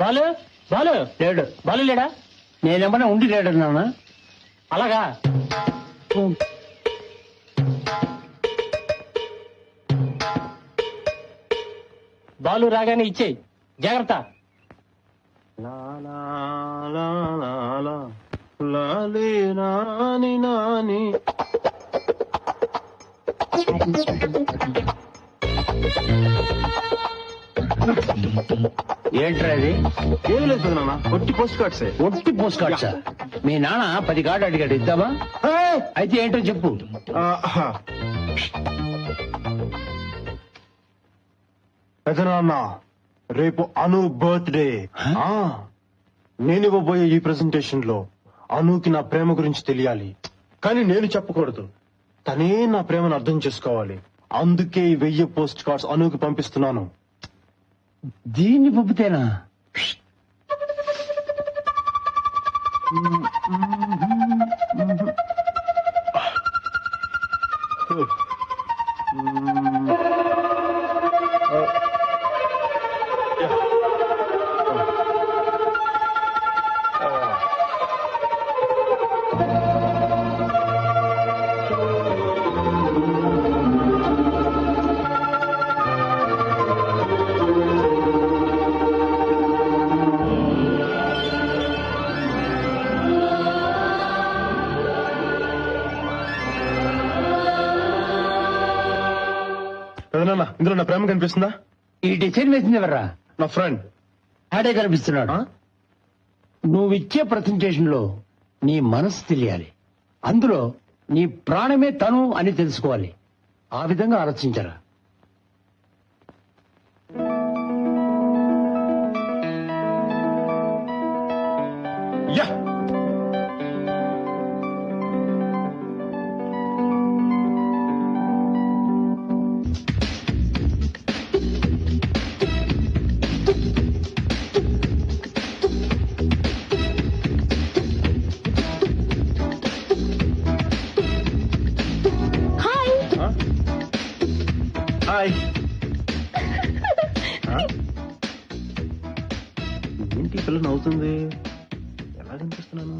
బాలు బాలు లేడు. బాలు లేడా? నేనేమన్నా ఉండి లేడన్నానా? అలాగా బాలు రాగానే ఇచ్చేయి. జాగ్రత్త. ఏంట్రా అది? ఏం లేదు నాన్న, ఒట్టి పోస్ట్ కార్డ్స్. ఒట్టి పోస్ట్ కార్డ్సా? మీ నాన్న 10 కార్డు అడిగాడు, ఇద్దామా? అయితే ఏంటో చెప్పు. పెదనాన్న, రేపు అను బర్త్డే. నేను ఇవ్వబోయే ఈ ప్రెజెంటేషన్ లో అనుకి నా ప్రేమ గురించి తెలియాలి, కానీ నేను చెప్పకూడదు. తనే నా ప్రేమను అర్థం చేసుకోవాలి. అందుకే ఈ 1000 పోస్ట్ కార్డ్స్ అనుకి పంపిస్తున్నాను. దీన్ని పంపితేనా? పెదనాన్న, ఇందులో నా ప్రేమ కనిపిస్తుందా? ఈ డిసైన్ వేసింది ఎవర్రా? నా ఫ్రెండ్. ఆడే కనిపిస్తున్నాడు. నువ్విచ్చే ప్రజెంటేషన్ లో నీ మనసు తెలియాలి, అందులో నీ ప్రాణమే తను అని తెలుసుకోవాలి. ఆ విధంగా ఆలోచించరా? Yeah, hi. ఏంటి పిల్ల నవ్వుతుంది? ఎలా కనిపిస్తున్నాను?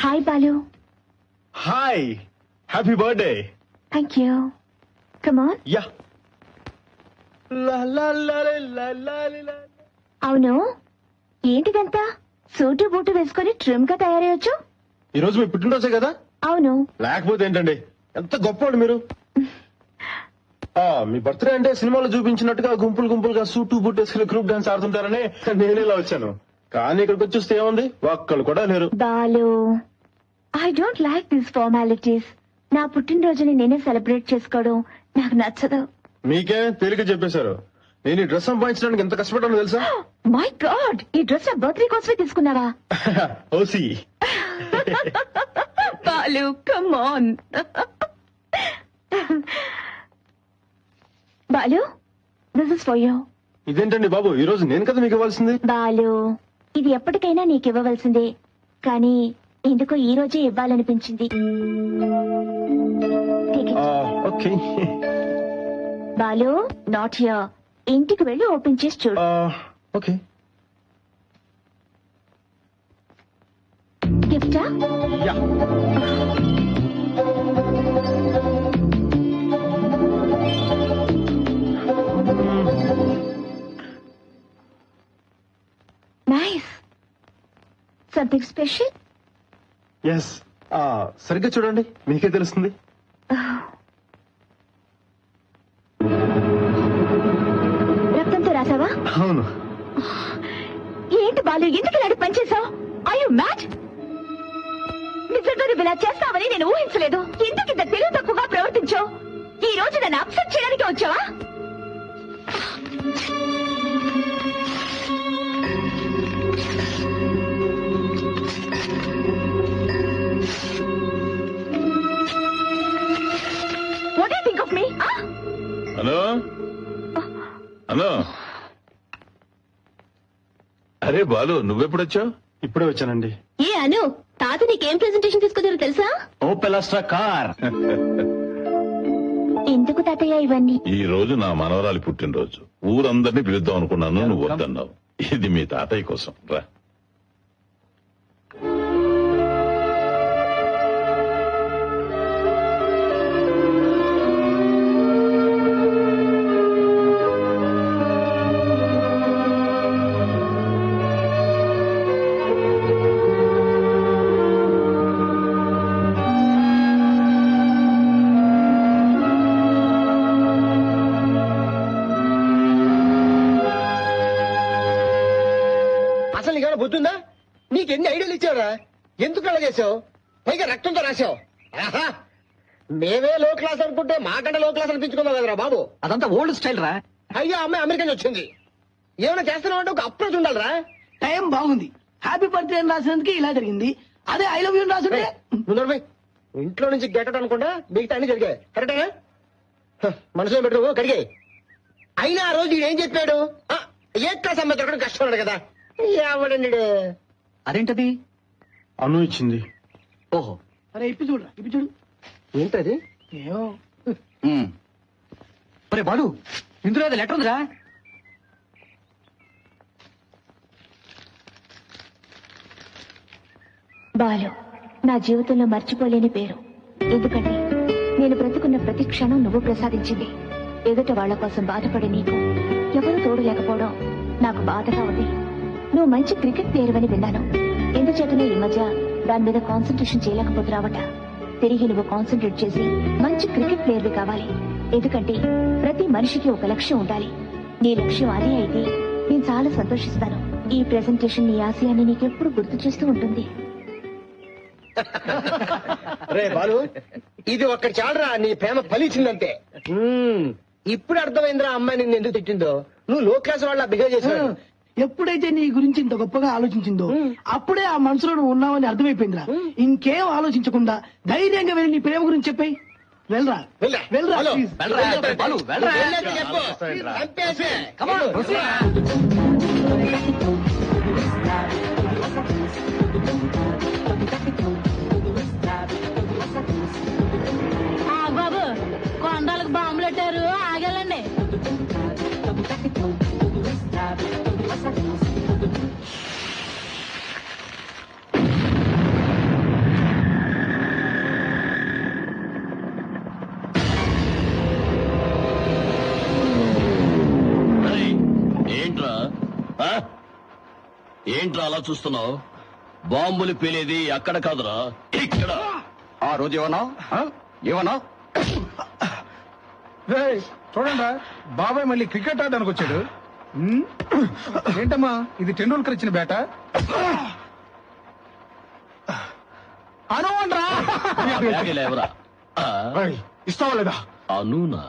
Hi Balu. Hi, happy birthday. Thank you. Come on. Yeah. అవును, ఏంటిదంతా? సూటు బూటు వేసుకుని ట్రిమ్ గా తయారయ్యొచ్చు. ఈ రోజు మీ పుట్టినరోజే కదా? అవును. లేకపోతే ఏంటండి, ఎంత గొప్పవాడు మీరు. మీ బర్త్డే అంటే సినిమాలో చూపించినట్టుగా గుంపులు గుంపులుగా సూటు బూట్ వేసుకుని గ్రూప్ డాన్స్ ఆడుతుంటారని నేను ఇలా వచ్చాను. కానీ ఇక్కడికి వచ్చేస్తే ఏముంది, ఒక్కళ్ళు కూడా లేరు. Balu, I don't like this formalities. నా పుట్టినరోజుని నేనే సెలబ్రేట్ చేసుకోవడం నాకు నచ్చదు. మీకే తేలిక చెప్పేశారు. నేను ఈ డ్రెస్ సంపాదించడానికి ఎంత కష్టపడ్డానో తెలుసా? మై గాడ్, ఈ డ్రెస్ నా బర్త్డే కోసమే తీసుకున్నావా? OC. Balu, come on. Balu, this is for you. ఇదేంటండి బాబు, ఈ రోజు నేను కదా మీకు ఇవ్వాల్సింది. బాలు, ఇది ఎప్పటికైనా నీకు ఇవ్వవలసిందే, కానీ ఎందుకో ఈ రోజే ఇవ్వాలనిపించింది. Take it. Okay. Balu, not here. ఇంటికి వెళ్ళి ఓపెన్ చేసి చూడు. ఓకే. గిఫ్టా? Yeah. Nice. Something special? Yes. సరిగ్గా చూడండి, మీకే తెలుస్తుంది. రక్తంతో రాసావా? అవును. ఏంటి బాలు, ఎందుకు ఇలాంటి పని చేసావు? I you mad? నిజంగా నువ్వు ఇలా చేస్తావని నేను ఊహించలేదు. ఎందుకు ఇంత తెలివి తక్కువగా ప్రవర్తించావు? ఈ రోజు నన్ను అప్సెట్ చేయడానికి వచ్చావా? What do you think of me? Hello hello, అరే బాలు, నువ్వెప్పుడొచ్చావు? ఇప్పుడే వచ్చానండి. ఏ అను, తాత నీకేం ప్రెజెంటేషన్ తీసుకొచ్చారో తెలుసా? Opel Astra car. ఎందుకు తాతయ్య ఇవన్నీ? ఈ రోజు నా మనవరాలి పుట్టినరోజు. ఊరందరినీ పిలుద్దాం అనుకున్నాను, నువ్వు వద్దన్నావు. ఇది మీ తాతయ్య కోసం రా. అసలు నీకు బుద్ధుందా? నీకెన్ని ఐడియాలు ఇచ్చావురా? ఎందుకు అలా చేసావు? పైగా రక్తంతో రాసావు. ఆహా! మేమే లో క్లాస్ అనుకుంటే మాకంటే లో క్లాస్ అనిపించుకున్నావు కదరా బాబు. అదంతా ఓల్డ్ స్టైల్ రా. అయ్యో అమ్మాయి అమెరికా నుంచి వచ్చింది. ఏమైనా చేస్తున్నావు అంటే ఒక అప్రోచ్ ఉండాలిరా. టైం బాగుంది. హ్యాపీ బర్త్డే అని రాసినందుకు ఇలా జరిగింది. అదే ఐ లవ్ యూ రాసిందే నువ్వు నడవై. ఇంట్లో నుంచి గెటట్ అనుకుంటా మిగతా అన్ని జరిగాయి. కరెక్టేనా? మనసులో పెట్టు కడిగే. అయినా ఆ రోజు ఏం చెప్పాడు? ఏ క్లాస్ అమ్మాయి దొరకడం కష్టం ఉన్నాడు కదా. ఎవడండి? అదేంటది? అను ఇచ్చింది. ఓహో, అరే ఇప్పి చూడరా, ఇప్పి చూడు. ఏంటది? ఏమో. ఒరే బాలు, ఇందులో అది లెటర్ ఉందిరా. బాలు నా జీవితంలో మర్చిపోలేని పేరు. ఎందుకంటే నేను బ్రతుకున్న ప్రతి క్షణం నువ్వు ప్రసాదించింది. ఎదుట వాళ్ల కోసం బాధపడే నీకు ఎవరు తోడు లేకపోవడం నాకు బాధగా ఉంది. నువ్వు మంచి క్రికెట్ ప్లేయర్ అని విన్నాను. ఎందుచేతనో ఈ మధ్య దాని మీద కాన్సన్ట్రేషన్ చేయలేకపోతున్నావట. తిరిగి నువ్వు కాన్సన్ట్రేట్ చేసి మంచి క్రికెట్ ప్లేయర్వి కావాలి. ఎందుకంటే ప్రతి మనిషికి ఒక లక్ష్యం ఉండాలి. నీ లక్ష్యం అదే అయితే నేను చాలా సంతోషిస్తాను. ఈ ప్రెజెంటేషన్ నీ ఆశయాన్ని నీకెప్పుడు గుర్తు చేస్తూ ఉంటుంది. రే బాలు, ఇది ఒక్కటి చాలరా నీ ప్రేమ ఫలించిందంతే. ఇప్పుడు అర్థమైందిరా అమ్మాయి నిన్ను ఎందుకు తిట్టిందో. నువ్వు లో క్లాస్ వాళ్ళ బిహేవ్ చేసావు. ఎప్పుడైతే నీ గురించి ఇంత గొప్పగా ఆలోచించిందో అప్పుడే ఆ మనసులో నువ్వు ఉన్నావని అర్థమైపోయిందిరా. ఇంకేం ఆలోచించకుండా ధైర్యంగా వెళ్ళి నీ ప్రేమ గురించి చెప్పాయి. వెళ్ళరా వెళ్ళరా. వెళ్ళరా హలో. please. వెళ్ళాక చెప్పు. చంపేసే. బాబు కొండలకు బాంబులు పెట్టారు, ఆగలండి. ఏంట్రా ఏంట్రా అలా చూస్తున్నావు? బాంబులు పేలేది అక్కడ కాదురా, ఇక్కడ. ఆ రోజు ఏమన్నా చూడండి, బాబాయ్ మళ్ళీ క్రికెట్ ఆడడానికి వచ్చాడు. ఏంటమ్మా ఇది టెండూల్కర్ ఇచ్చిన బేట? అనురా ఎవరా? ఇస్తావా లేదా? అనునా?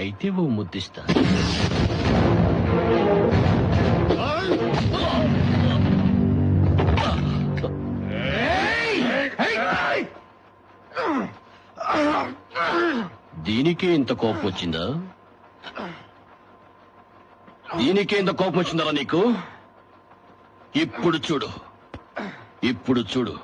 అయితే ఓ ముద్దిస్తా. దీనికే ఇంత కోపం వచ్చిందా? దీనికే ఇంత కోపం వచ్చిందరా నీకు? ఇప్పుడు చూడు, ఇప్పుడు చూడు.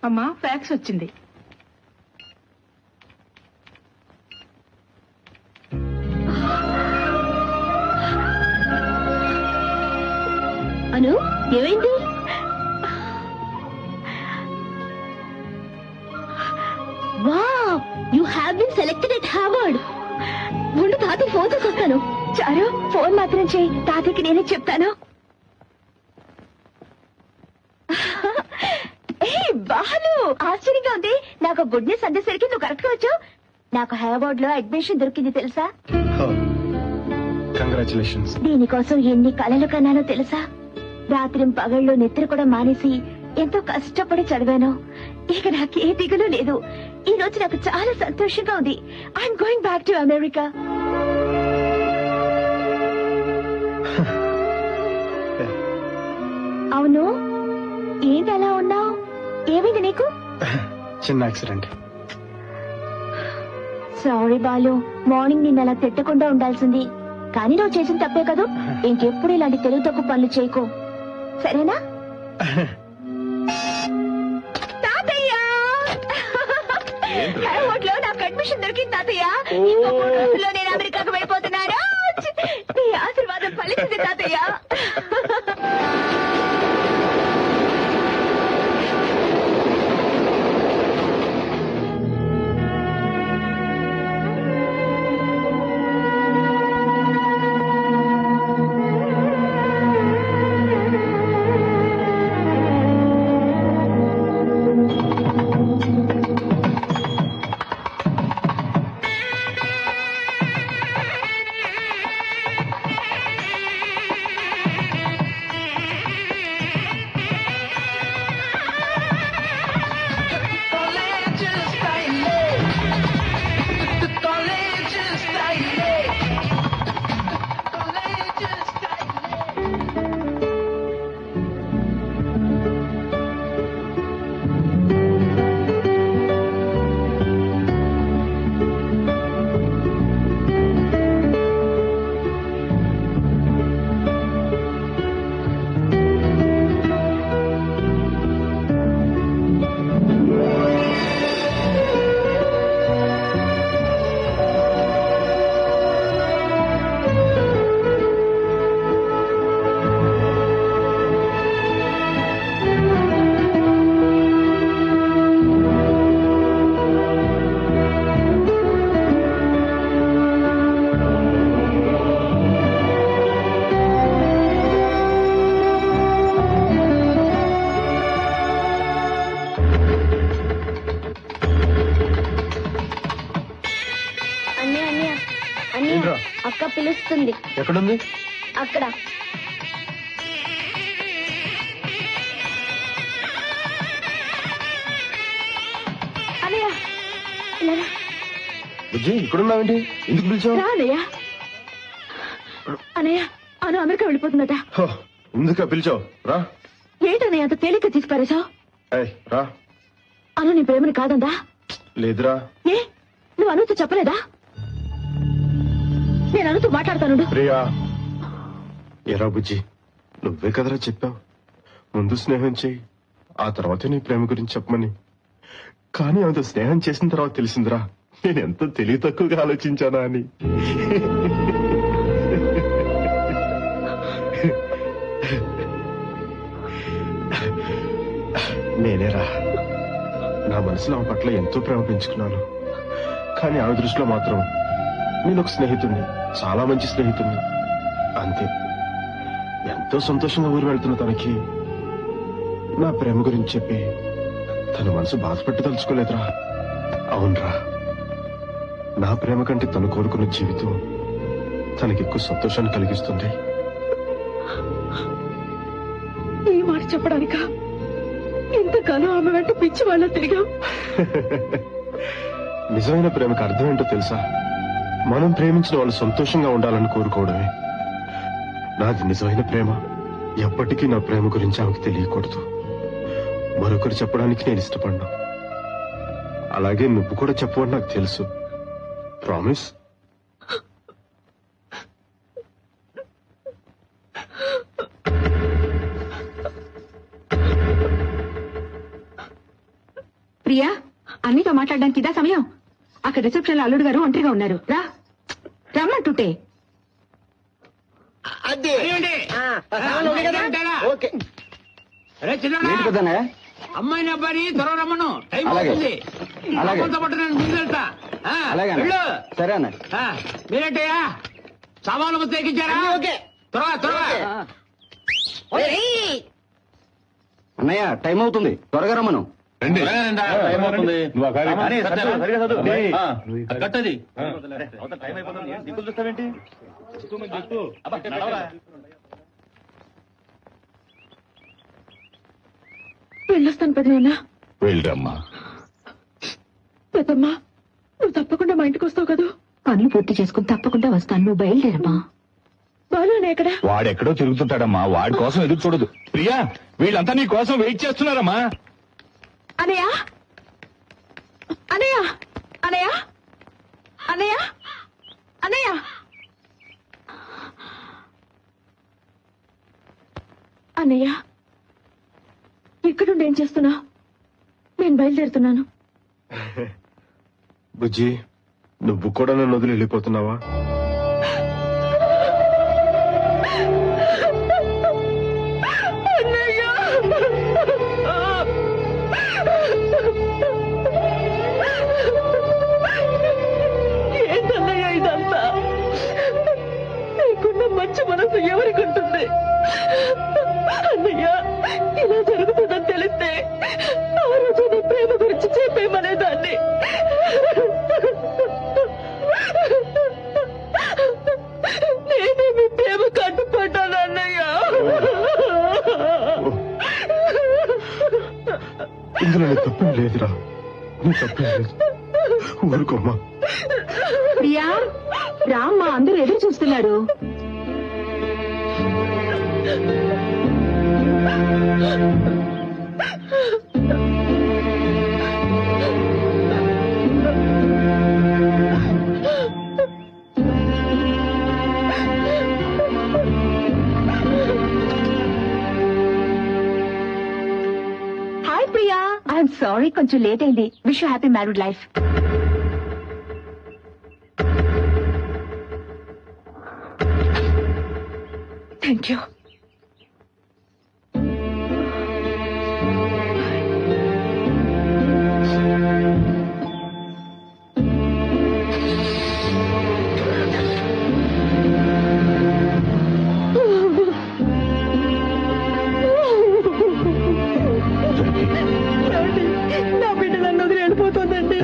అమ్మా ఫ్యాక్స్ వచ్చింది. అను ఏమైంది? Wow, you have been selected at Harvard. ముందు తాతయ్య ఫోన్ చేసి వస్తాను. చారు ఫోన్ మాత్రం చేయి, తాతయ్యకి నేనే చెప్తాను. బాలు ఆశ్చర్యంగా ఉంది. నాకు గుడ్ న్యూస్ అందేసరికి నువ్వు కరెక్ట్ గా వచ్చావు. నాకు హార్వర్డ్ లో అడ్మిషన్ దొరికింది తెలుసా? కంగ్రాచులేషన్స్. దీనికోసం ఎన్ని కలలు కన్నానో తెలుసా? రాత్రి పగళ్ళు నిద్ర కూడా మానేసి ఎంతో కష్టపడి చదివాను. ఇక నాకు ఏ దిగులు లేదు. ఈ రోజు నాకు చాలా సంతోషంగా ఉంది. I'm going back to America. అవును, ఏంటి అలా ఉన్నావు? ఏమైంది నీకు? చిన్న యాక్సిడెంట్. సారీ బాలు, మార్నింగ్ నిన్న అలా తిట్టకుండా ఉండాల్సింది. కానీ నువ్వు చేసిన తప్పే కదా. ఇంకెప్పుడు ఇలాంటి తెలుగు తక్కువ పనులు చేయకు, సరేనా? తాతయ్య, హార్వర్డ్ లో నాకు అడ్మిషన్ దొరికింది తాతయ్య. ఇంకో 3 రోజుల్లో నేను అమెరికాకు వెళ్ళిపోతున్నాను. నీ ఆశీర్వాదం ఫలించింది తాతయ్య. అక్క పిలుస్తుంది. ఎక్కడుంది? అక్కడ. అన్నయ్య, బుజ్జి ఇక్కడున్నావేంటి? ఎందుకు పిలిచావు? అన్నయ్య, అన్నయ్య అను అమెరికా వెళ్ళిపోతుందట. ఎందుకు పిలిచావు? రా. ఏంటన్నయ్య అంత తేలిక తీసుకుపారేశావు? రా. అను నీ ప్రేమని కాదందా? లేదురా. ఏ, నువ్వు అనుతో చెప్పలేదా? నేను అనుతో మాట్లాడతాను. ప్రియా, ఎరా బుజ్జి, నువ్వే కదరా చెప్పావు ముందు స్నేహం చేయి, ఆ తర్వాత నీ ప్రేమ గురించి చెప్పమని. కానీ అంత స్నేహం చేసిన తర్వాత తెలిసిందిరా నేను ఎంత తెలివి తక్కువగా ఆలోచించానా అని. నేనేరా నా మనసులో ఆమె పట్ల ఎంతో ప్రేమ పెంచుకున్నాను. కానీ ఆమె దృష్టిలో మాత్రం నేను ఒక స్నేహితుడిని, చాలా మంచి స్నేహితుడిని అంతే. ఎంతో సంతోషంగా ఊరు వెళ్తున్న తనకి నా ప్రేమ గురించి చెప్పి తన మనసు బాధపెట్టి తలుచుకోలేదురా. అవునరా, నా ప్రేమ కంటే తను కోరుకున్న జీవితం తనకి ఎక్కువ సంతోషాన్ని కలిగిస్తుంది. ఈ మాట చెప్పడానికా ఇంతకాలం ఆమె వెంట పిచ్చి వాళ్ళ తిరిగా? నిజమైన ప్రేమకు అర్థం ఏంటో తెలుసా? మనం ప్రేమించిన వాళ్ళు సంతోషంగా ఉండాలని కోరుకోవడమే. నాది నిజమైన ప్రేమ. ఎప్పటికీ నా ప్రేమ గురించి ఆమెకు తెలియకూడదు. మరొకరు చెప్పడానికి నేను ఇష్టపడ్డా. అలాగే నువ్వు కూడా చెప్పవని నాకు తెలుసు. ప్రామిస్? ప్రియా అన్నితో మాట్లాడడానికి ఇదా సమయం. అక్కడ రిసెప్షన్ లో అల్లుడు గారు ఒంటరిగా ఉన్నారు. రా రమ్మంటుంటే. అది ఓకే. ఏంటి పెద్దన్నయ్య? అమ్మాయిని అబ్బాయి త్వరగా రమ్మను, టైం అలాగే. అవుతుంది. అలాగే. అమ్మాయితో పాటు నేను ముందు వెళ్తా. అలాగే అన్న. వెళ్ళు. సరే అన్న. మీరేంటయ్యా సామాన్లు మొత్తం ఎక్కించారా? ఓకే. త్వరగా త్వరగా. అన్నయ్య టైం అవుతుంది, త్వరగా రమ్మను. రండి. టైం అవుతుంది. నువ్వు ఆ కార్యం అరే, సరిగ్గా చదువు. కట్టది వెళ్ళొస్తాను పెద్దనాన్న. వెళ్ళమ్మా. పెద్దమ్మా నువ్వు తప్పకుండా మా ఇంటికి వస్తావు కదా? పనులు పూర్తి చేసుకుని తప్పకుండా వస్తాను. నువ్వు బయలుదేరమ్మా. బాలునే ఎక్కడ? వాడెక్కడో తిరుగుతుంటాడమ్మా, వాడి కోసం ఎదురు చూడదు. ప్రియా, వీళ్ళంతా నీ కోసం వెయిట్ చేస్తున్నారమ్మా. అనయ్య అనయ్య అనయ్య అనయ్య అనయ్య అన్నయ్య ఇక్కడుండి ఏం చేస్తున్నా? నేను బయలుదేరుతున్నాను. బుజ్జి, నువ్వు కూడా నన్ను వదిలి వెళ్ళిపోతున్నావా? ఏంటన్నయ్య ఇదంతా? నీకున్న మంచి మనసు ఎవరికి ఉంటుంది? అన్నయ్య ఇలా జరుగుతుందని తెలిస్తే ఆ రోజు నీ ప్రేమ గురించి చెప్పేమనేదాన్ని. నేనే మీ ప్రేమ కట్టుపడ్డాను అన్నయ్య. ఇందులో నీ తప్పేం లేదురా, నీ తప్పేం లేదు. ఊరుకోమ్మా. ప్రియా రామ్మా, అందరూ ఎదురు చూస్తున్నారు. హాయ్ ప్రియా, ఐఎమ్ సారీ కొంచెం లేట్ అయింది. Wish you happy married life. Thank you. నా బిడ్డ నన్ను వదిలి వెళ్ళిపోతుందండి.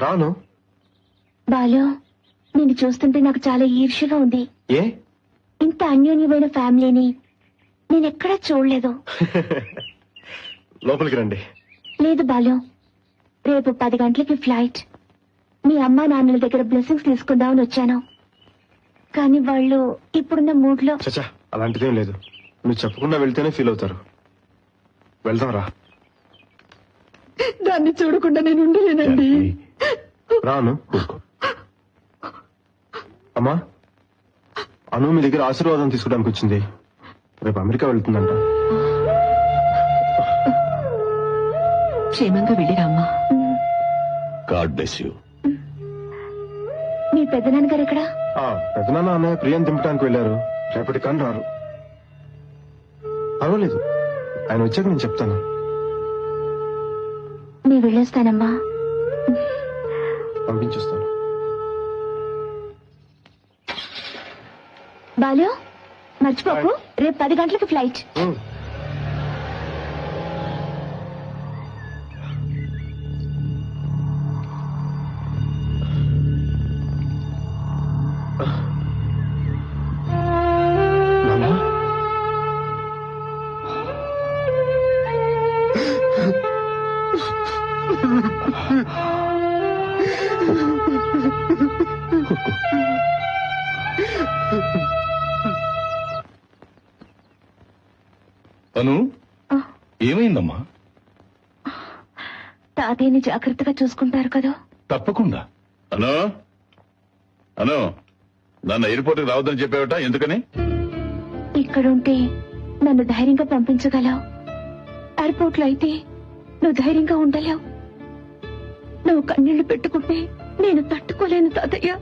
రాను. బాలు, నిన్ను చూస్తుంటే నాకు చాలా ఈర్ష్యగా ఉంది. ఏ? ఇంత అన్యోన్యమైన ఫ్యామిలీని నేనెక్కడా చూడలేదు. లోపలికి రండి. లేదు బాలు, రేపు 10 గంటలకి ఫ్లైట్. మీ అమ్మా నాన్నల దగ్గర బ్లెస్సింగ్స్ తీసుకుందామని వచ్చాను. కానీ వాళ్ళు ఇప్పుడున్న మూడ్ లో. చచ్చా, అలాంటిదేం లేదు. నువ్వు చెప్పకుండా వెళ్తేనే ఫీల్ అవుతారు. వెళ్దాం రా. దాన్ని చూడకుండా నేను ఉండలేనండి. రాను. అమ్మా, అను మీ దగ్గర ఆశీర్వాదం తీసుకోవడానికి వచ్చింది. రేపు అమెరికా వెళ్తుందంట. క్షేమంగా వెళ్ళిరామ్మా. God bless you. మీ పెద్దనాన్నగారు ఎక్కడా? పెద్దనాన్న అన్నయ్య ప్రియాని దింపడానికి వెళ్ళారు. రేపటి కానీ రారు. పర్వాలేదు, ఆయన వచ్చాక నేను చెప్తాను. నేను వెళ్ళొస్తానమ్మా. పంపించేస్తాను. బాలు మర్చిపోకు, రేపు 10 గంటలకు ఫ్లైట్. అను, ఏమైందమ్మా? తాతయ్యని జాగ్రత్తగా చూసుకుంటారు కదా? తప్పకుండా. అను, అను, నన్ను ఎయిర్పోర్ట్ కి రావద్దని చెప్పావట, ఎందుకని? ఇక్కడుంటే నన్ను ధైర్యంగా పంపించగలవు, ఎయిర్పోర్ట్ లో అయితే నువ్వు ధైర్యంగా ఉండలేవు. నువ్వు కన్నీళ్లు పెట్టుకుంటే నేను తట్టుకోలేను తాతయ్య.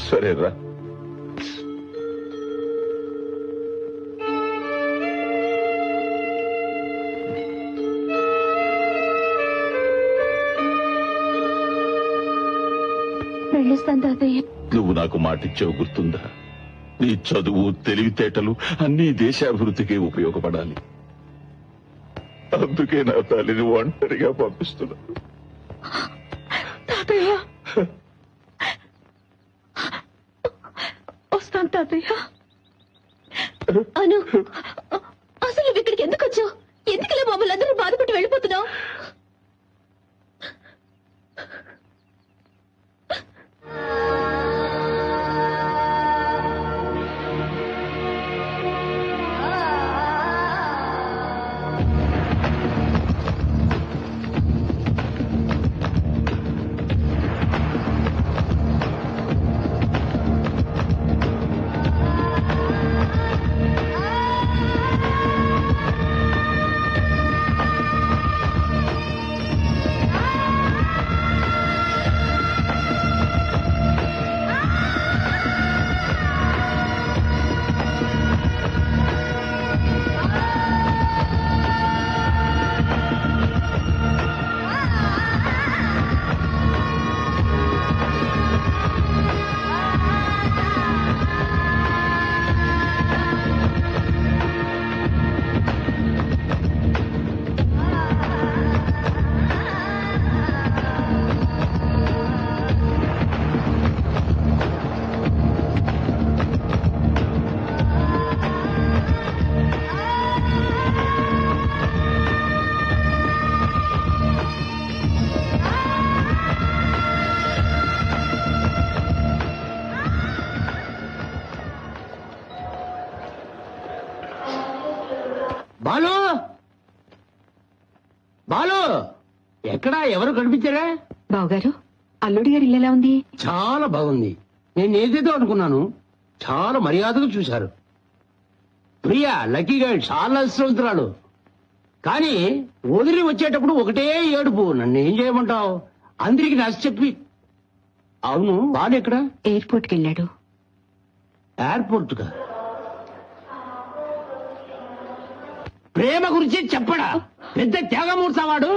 సరేరా. వెళ్ళిస్తాను తాతయ్య. నువ్వు నాకు మాటిచ్చావు గుర్తుందా? నీ చదువు తెలివితేటలు అన్ని దేశాభివృద్ధికి ఉపయోగపడాలి. అందుకే నా తల్లిని ఒంటరిగా పంపిస్తున్నా. తాతయ్య వస్తాను తాతయ్య. అను, అసలు నువ్వు ఇక్కడికి ఎందుకు వచ్చావు? ఎందుకలా మమ్మల్ని అందరూ బాధపడి వెళ్ళిపోతున్నావు? బాలు, బాలు, ఎక్కడా? ఎవరు కనిపించారా? బావగారు, అల్లుడి గారి ఇల్లు ఎలా ఉంది? చాలా బాగుంది. నేను ఏదేదో అనుకున్నాను, చాలా మర్యాదగా చూశారు. ప్రియా లక్కీ గైడ్, చాలా అదృష్టవంతురాలు. కానీ వదిలి వచ్చేటప్పుడు ఒకటే ఏడుపు. నన్ను ఏం చేయమంటావు? అందరికి నచ్చ చెప్పి. అవును, బాలు ఎక్కడ? ఎయిర్పోర్ట్ కి వెళ్ళాడు. ఎయిర్పోర్ట్ కా? ప్రేమ గురించి చెప్పడా? పెద్ద త్యాగమూర్త వాడు.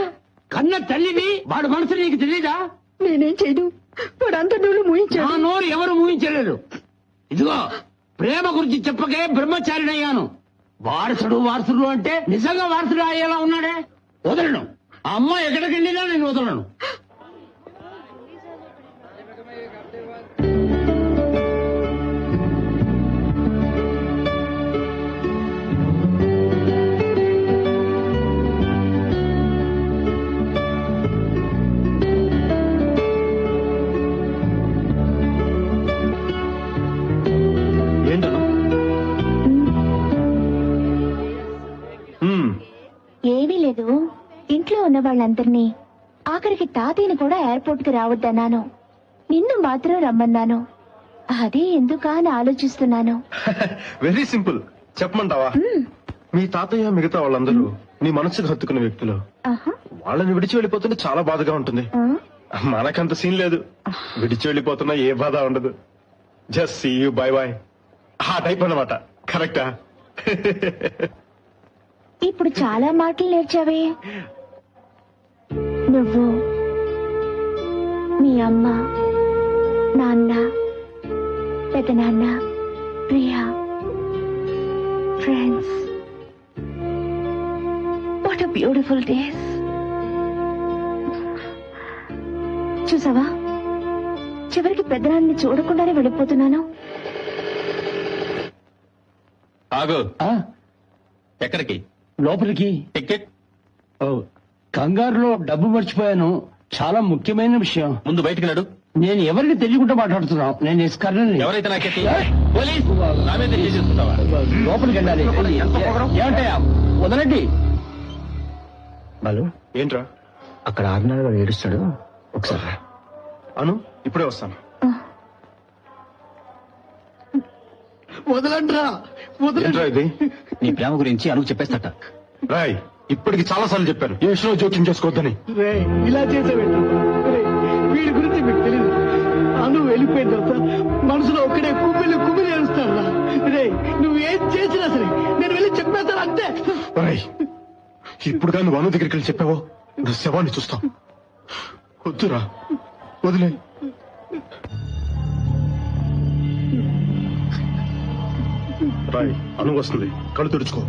కన్న తల్లివి, వాడు మనసు నీకు తెలీదా? నేనేం చేయను, వాడు అంత నోరు నా మూయించాడు. నోరు ఎవరు మూయించలేరు. ఇదిగో, ప్రేమ గురించి చెప్పకే బ్రహ్మచారినయ్యాను. వారసుడు అంటే నిజంగా వారసుడు అయ్యేలా ఉన్నాడే. వదలను. ఆ అమ్మాయి ఎక్కడికి వెళ్ళినా నేను వదలను. ఏంటను? ఏమీ లేదు, ఇంట్లో ఉన్న వాళ్ళందరినీ, ఆఖరికి తాతయ్యని కూడా ఎయిర్పోర్ట్ కి రావద్దన్నాను. నిన్ను మాత్రం రమ్మన్నాను. అదే ఎందుకా అని ఆలోచిస్తున్నాను. Very simple. చెప్పమంటావా? మీ తాతయ్య మిగతా వాళ్ళందరూ నీ మనసుకు హత్తుకున్న వ్యక్తులు. ఆహా. వాళ్ళని విడిచి వెళ్ళిపోతుంటే చాలా బాధగా ఉంటుంది. ఆ? మనకంత సీన్ లేదు. విడిచి వెళ్ళిపోతున్నా ఏ బాధ ఉండదు. Just see you, bye bye, ఆ టైప్ అన్నమాట. కరెక్టా? ఇప్పుడు చాలా మాటలు నేర్చావే. నువ్వు, మీ అమ్మ, నాన్న, పెదనాన్న, Priya, friends. What a beautiful days. చూసావా, చివరికి పెద్దనాన్ని చూడకుండానే వెళ్ళిపోతున్నాను. ఆగు. ఆ? ఎక్కడికి? లోపలికి. టికెట్ ఓ, కంగారులో డబ్బు మర్చిపోయాను. చాలా ముఖ్యమైన విషయం. ముందు బయటికి నడు. నేను ఎవరిని తెలియకుండా మాట్లాడుతున్నావు. నేను ఎస్కర్నల్ని. ఎవరైతే నాకెత్తి పోలీస్ నా మీద చేసేస్తున్నావా? లోపలికి వెళ్ళాలి. ఏమంటాయా? వదలండి. బాలు, ఏంట్రా? అక్కడ ఆరున్నర ఏడుస్తాడు, ఒకసారి రా. అను ఇప్పుడే వస్తాను. వదలండ్రా ఏంట్రా ఇది? నీ ప్రేమ గురించి అనుకు చెప్పేస్తట. రాయ్, ఇప్పటికి చాలా సార్లు చెప్పాను ఏ విషయంలో జోక్యం చేసుకోవద్దని. రేయ్, ఇలా చేసేవేంటి? రేయ్, వీడి గురించి మీకు తెలియదు. అను వెళ్ళిపోయిన తర్వాత మనసులో ఒక్కడే కుమ్మిలి ఏడుస్తారా? రే, నువ్వు ఏం చేసినా సరే నేను వెళ్ళి చెప్పేస్తాను అంతే. రాయ్, ఇప్పుడు కానీ నువ్వు అను దగ్గరికి వెళ్ళి చెప్పావో నా శవాన్ని చూస్తాం. వద్దురా, వదిలే. రాయ్, అను వస్తుంది. కళ్ళు తుడుచుకో.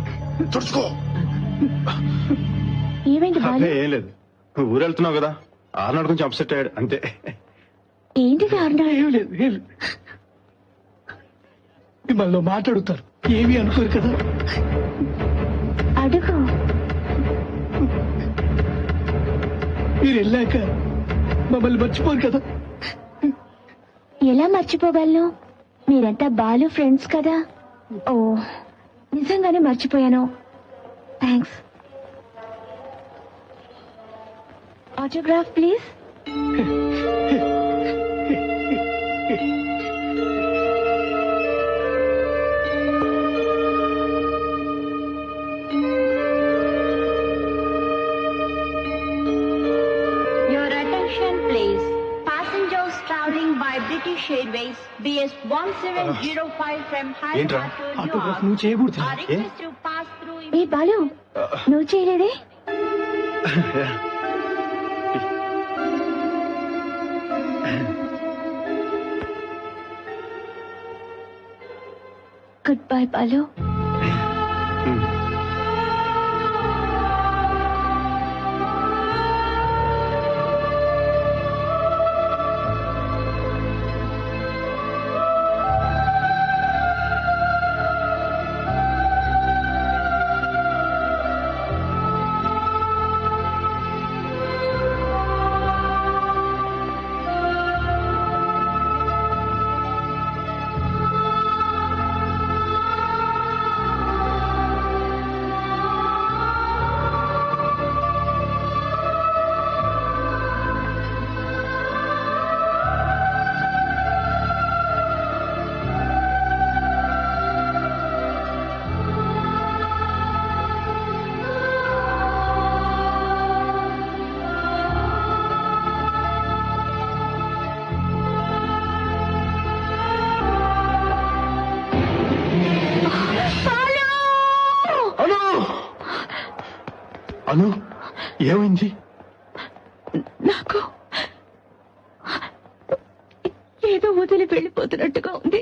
ఏమైంది బాలు? అదే ఏం లేదు, నువ్వు ఊరు వెళ్తున్నావు కదా, ఆర్నాడు కొంచెం అప్సెట్ అయ్యాడు అంతే. ఏంటిది అన్నా? ఏం లేదు. మిమ్మల్ని మాట్లాడుతారు, ఏమీ అనుకోరు కదా. అడుగు. మీరు వెళ్ళాక మమ్మల్ని మర్చిపోరు కదా. ఎలా మర్చిపోగలను? మీరంతా బాలు ఫ్రెండ్స్ కదా. ఓ, నిజంగానే మర్చిపోయాను. Thanks. Autograph please. Your attention please. Passengers traveling by British Airways BS 1705 from ఏంట్రా? Hyderabad to ఆటోగ్రాఫ్ Newark నువ్వు చేయకూడదు. are requested to pass through. ఏ బాలు, నువ్వు చేయలేదే? Good bye Balu. అను, ఏమైంది? నాకు ఏదో వదిలి వెళ్ళిపోతున్నట్టుగా ఉంది.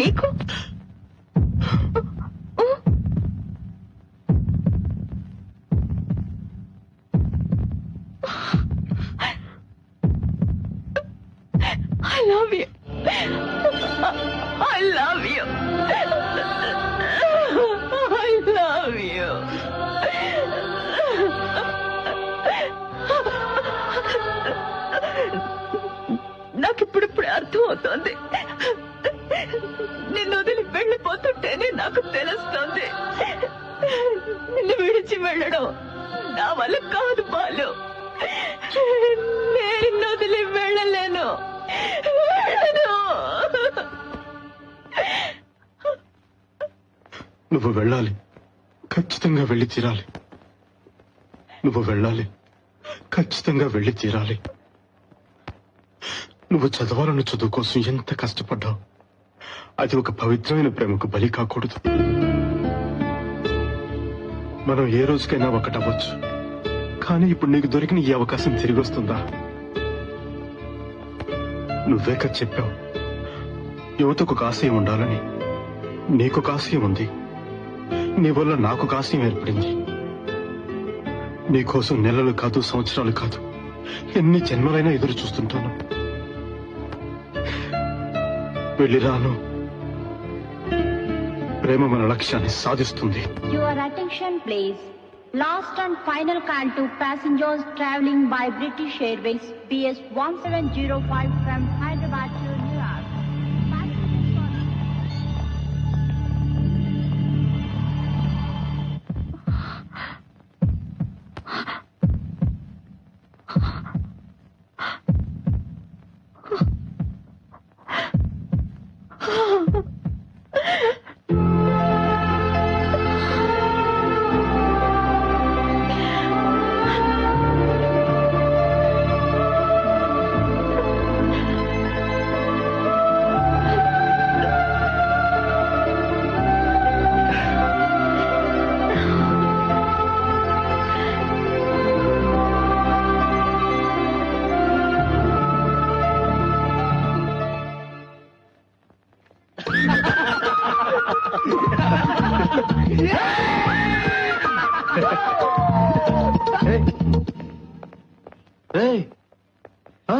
నీకు? I love you. I love you. I love you. నాకు ఇప్పుడిప్పుడే అర్థం అవుతోంది. నిన్ను వదిలి వెళ్ళిపోతుంటేనే నాకు తెలుస్తోంది, నిన్ను విడిచి వెళ్ళడం నా వల్ల కాదు బాలు. నేను నిన్ను వదిలి వెళ్ళలేను. నువ్వు వెళ్ళాలి, ఖచ్చితంగా వెళ్ళి తీరాలి. నువ్వు వెళ్ళాలి, ఖచ్చితంగా వెళ్ళి తీరాలి. నువ్వు చదవాలన్న చదువు కోసం ఎంత కష్టపడ్డావు, అది ఒక పవిత్రమైన ప్రేమకు బలి కాకూడదు. మనం ఏ రోజుకైనా ఒకటవ్వచ్చు, కానీ ఇప్పుడు నీకు దొరికిన ఈ అవకాశం తిరిగి వస్తుందా? నువ్వే కదా చెప్పావు, యువతకు ఒక ఆశయం ఉండాలని. నీకు ఒక ఆశయం ఉంది, నీ వల్ల నాకు ఒక ఆశయం ఏర్పడింది. నీకోసం నెలలు కాదు, సంవత్సరాలు కాదు, ఎన్ని జన్మలైనా ఎదురు చూస్తుంటాను. వెళ్ళిరాను. ప్రేమ మన లక్ష్యాన్ని సాధిస్తుంది. Your attention please. Last and final call to passengers traveling by British Airways BS 1705 from Hyderabad to Newark. ఏయ్. ఆ?